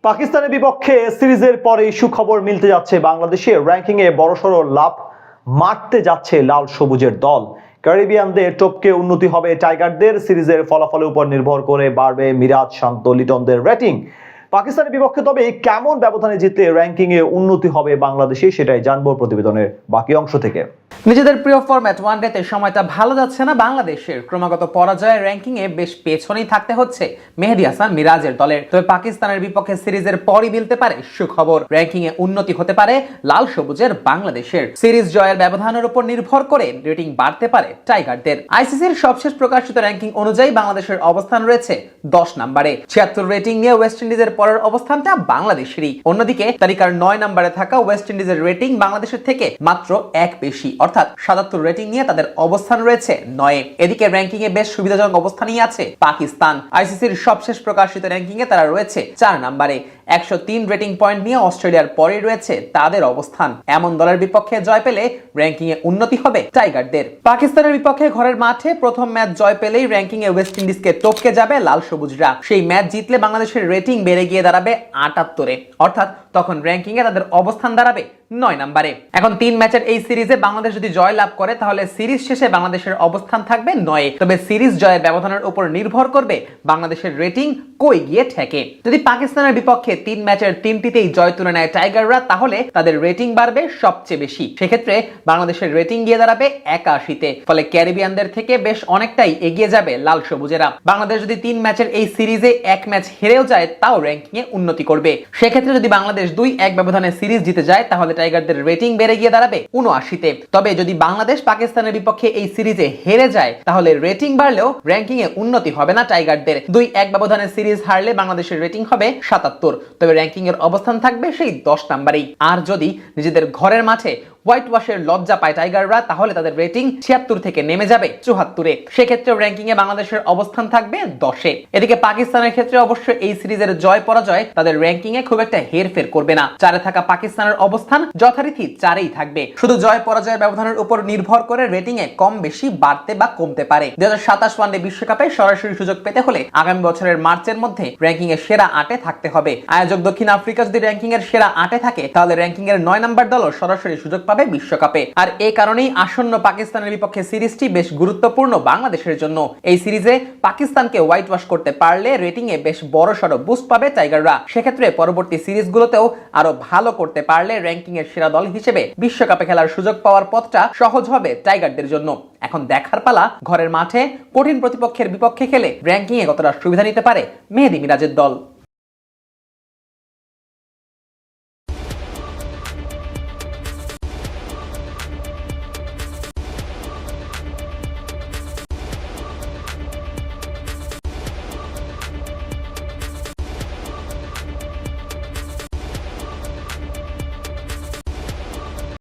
পাকিস্তানের বিপক্ষে সিরিজের পরেই সুখবর মিলতে যাচ্ছে বাংলাদেশের র্যাঙ্কিংয়ে বড়সড় লাভ মারতে যাচ্ছে লাল সবুজের দল। ক্যারিবিয়ানদের টপকে উন্নতি হবে টাইগারদের। সিরিজের ফলাফলের উপর নির্ভর করে বাড়বে মিরাজ, শান্ত, লিটনদের রেটিং। পাকিস্তানের বিপক্ষে তবে কেমন ব্যবধানে জিতলে র্যাঙ্কিংয়ে উন্নতি হবে বাংলাদেশে, সেটাই জানবো প্রতিবেদনের বাকি অংশ থেকে। নিজেদের প্রিয় ফরম্যাট ওয়ানডেতে সময়টা ভালো যাচ্ছে না বাংলাদেশের। ক্রমাগত পরাজয়ের র্যাঙ্কিংয়ে বেশ পেছনেই থাকতে হচ্ছে মেহেদী হাসান মিরাজের দলের। তবে পাকিস্তানের বিপক্ষে সিরিজের পরই মিলতে পারে সুখবর। র্যাঙ্কিংয়ে উন্নতি হতে পারে লাল সবুজের বাংলাদেশের। সিরিজ জয়ের ব্যবধানের উপর নির্ভর করে রেটিং বাড়তে পারে টাইগারদের। আইসিসির সবশেষ প্রকাশিত র্যাঙ্কিং অনুযায়ী বাংলাদেশের অবস্থান রয়েছে 10 নম্বরে। 76 রেটিং নিয়ে ওয়েস্ট ইন্ডিজের পরের অবস্থানটা বাংলাদেশেরই। অন্যদিকে তালিকার 9 নম্বরে থাকা ওয়েস্ট ইন্ডিজের রেটিং বাংলাদেশের থেকে মাত্র 1 বেশি, অর্থাৎ 77 রেটিং নিয়ে তাদের অবস্থান রয়েছে 9। এদিকে র্যাঙ্কিং এ বেশ সুবিধাজনক অবস্থানেই আছে পাকিস্তান। আইসিসির সবশেষ প্রকাশিত র্যাঙ্কিং এ তারা রয়েছে 4 নম্বরে। 103 রেটিং পয়েন্ট নিয়ে অস্ট্রেলিয়ার পরেই রয়েছে তাদের অবস্থান। এমন দলের বিপক্ষে জয় পেলে র্যাঙ্কিং এ উন্নতি হবে টাইগারদের। পাকিস্তানের বিপক্ষে ঘরের মাঠে প্রথম ম্যাচ জয় পেলেই র্যাঙ্কিং এ ওয়েস্ট ইন্ডিজকে টপকে যাবে লাল সবুজরা। সেই ম্যাচ জিতলে বাংলাদেশের রেটিং বেড়ে গিয়ে দাঁড়াবে 78-এ, অর্থাৎ তখন র্যাঙ্কিং এ তাদের অবস্থান দাঁড়াবে 9 নম্বরে। এখন 3 ম্যাচের এই সিরিজে বাংলাদেশ যদি জয় লাভ করে তাহলে সিরিজ শেষে বাংলাদেশের অবস্থান থাকবে 9-এ। তবে সিরিজ জয়ের ব্যবধানের উপর নির্ভর করবে বাংলাদেশের রেটিং কই গিয়ে ঠেকে। যদি পাকিস্তানের বিপক্ষে 3 ম্যাচের 3টিতেই জয় তুলে নেয় টাইগাররা, তাহলে তাদের রেটিং বাড়বে সবচেয়ে বেশি। সেক্ষেত্রে বাংলাদেশের রেটিং গিয়ে দাঁড়াবে 81-তে। ফলে ক্যারিবিয়ানদের থেকে বেশ অনেকটাই এগিয়ে যাবে লাল সবুজেরা। বাংলাদেশ যদি 3 ম্যাচের এই সিরিজে 1 ম্যাচ হেরেও যায় তাও র্যাঙ্কিং এ উন্নতি করবে। সেক্ষেত্রে যদি বাংলাদেশ 2-1 ব্যবধানে সিরিজ জিতে যায় তাহলে টাইগারদের রেটিং বেড়ে গিয়ে দাঁড়াবে 79-তে। তবে যদি বাংলাদেশ পাকিস্তানের বিপক্ষে এই সিরিজে হেরে যায় তাহলে রেটিং বাড়লেও র্যাঙ্কিং এ উন্নতি হবে না টাইগারদের। 2-1 ব্যবধানে সিরিজ হারলে বাংলাদেশের রেটিং হবে 77, তবে র্যাঙ্কিং এর অবস্থান থাকবে সেই 10 নম্বরেই। আর যদি নিজেদের ঘরের মাঠে হোয়াইট ওয়াশের লজ্জা পায় টাইগাররা, তাহলে তাদের রেটিং 76 থেকে নেমে যাবে 74-এ। সেক্ষেত্রে র্যাঙ্কিং এ বাংলাদেশের অবস্থান থাকবে 10-এ। এদিকে পাকিস্তানের ক্ষেত্রে অবশ্য এই সিরিজের জয় পরাজয় তাদের র্যাঙ্কিং এ খুব একটা হেরফের করবে না। 4-এ থাকা পাকিস্তানের অবস্থান যথারীতি 4-এই থাকবে। শুধু জয় পরাজয়ের ব্যবধানের উপর নির্ভর করে রেটিং এ কম বেশি বাড়তে বা কমতে পারে। 2027 ওয়ানডে বিশ্বকাপে সরাসরি সুযোগ পেতে হলে আগামী বছরের মার্চের মধ্যে র্যাঙ্কিং এর সেরা 8-এ থাকতে হবে। আয়োজক দক্ষিণ আফ্রিকা যদি র্যাঙ্কিং এর সেরা 8-এ থাকে তাহলে র্যাঙ্কিং এর 9 নম্বর দলও সরাসরি সুযোগ পাবে বিশ্বকাপে। আর এই কারণেই আসন্ন পাকিস্তানের বিপক্ষে সিরিজটি বেশ গুরুত্বপূর্ণ বাংলাদেশের জন্য। এই সিরিজে পাকিস্তানকে হোয়াইট ওয়াশ করতে পারলে রেটিং এ বেশ বড়সড় বুস্ট পাবে টাইগাররা। সেক্ষেত্রে পরবর্তী সিরিজগুলোতেও আরো ভালো করতে পারলে র্যাঙ্কিং এর সেরা দল হিসেবে বিশ্বকাপে খেলার সুযোগ পাওয়ার পথটা সহজ হবে টাইগারদের জন্য। এখন দেখার পালা ঘরের মাঠে কঠিন প্রতিপক্ষের বিপক্ষে খেলে র্যাঙ্কিং এ কতটা সুবিধা নিতে পারে মেহেদী মিরাজের দল।